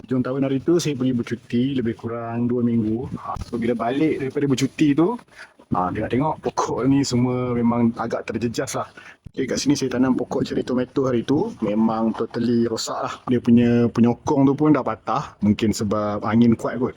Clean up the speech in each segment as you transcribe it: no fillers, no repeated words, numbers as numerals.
Hujung tahun hari tu saya pergi bercuti lebih kurang 2 minggu. So bila balik daripada bercuti tu, tengok-tengok pokok ni semua memang agak terjejas lah. Okay, kat sini saya tanam pokok ceri tomato hari tu, memang totally rosak lah. Dia punya penyokong tu pun dah patah, mungkin sebab angin kuat kot.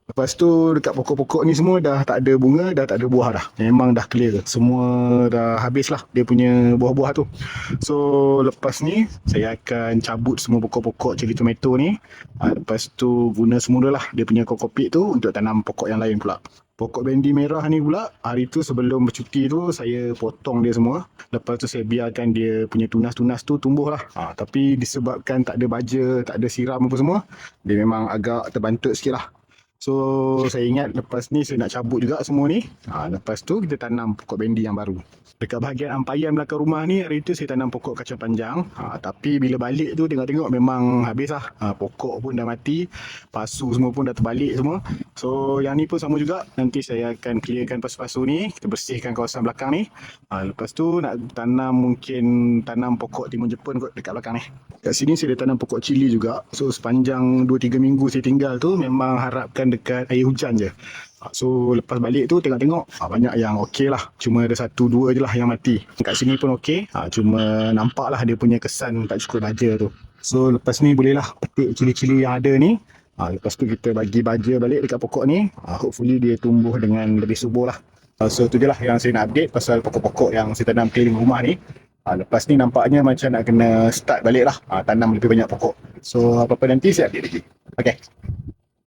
Lepas tu dekat pokok-pokok ni semua dah tak ada bunga, dah tak ada buah dah. Memang dah clear. Semua dah habis lah dia punya buah-buah tu. So lepas ni saya akan cabut semua pokok-pokok cili tomato ni. Lepas tu guna semula lah dia punya kokopit tu untuk tanam pokok yang lain pula. Pokok bendi merah ni pula, hari tu sebelum bercuti tu saya potong dia semua. Lepas tu saya biarkan dia punya tunas-tunas tu tumbuh lah. Tapi disebabkan tak ada baja, tak ada siram apa semua, dia memang agak terbantut sikit lah. So saya ingat lepas ni saya nak cabut juga semua ni. Lepas tu kita tanam pokok bendi yang baru. Dekat bahagian ampayan belakang rumah ni hari tu saya tanam pokok kacang panjang. Tapi bila balik tu tengok-tengok memang habis lah. Pokok pun dah mati, pasu semua pun dah terbalik semua. So yang ni pun sama juga. Nanti saya akan clearkan pasu-pasu ni, kita bersihkan kawasan belakang ni. Lepas tu nak tanam pokok timun Jepun kot dekat belakang ni. Kat sini saya dah tanam pokok cili juga. So sepanjang 2-3 minggu saya tinggal tu memang harapkan dekat air hujan je. So lepas balik tu tengok-tengok banyak yang okey lah. Cuma ada 1-2 je lah yang mati. Kat sini pun okey. Cuma nampak lah dia punya kesan tak cukup baja tu. So lepas ni bolehlah petik cili-cili yang ada ni. Lepas tu kita bagi baja balik dekat pokok ni. Hopefully dia tumbuh dengan lebih subur lah. So tu je lah yang saya nak update pasal pokok-pokok yang saya tanam keliling rumah ni. Lepas ni nampaknya macam nak kena start balik lah. Tanam lebih banyak pokok. So apa-apa nanti saya update lagi. Okay.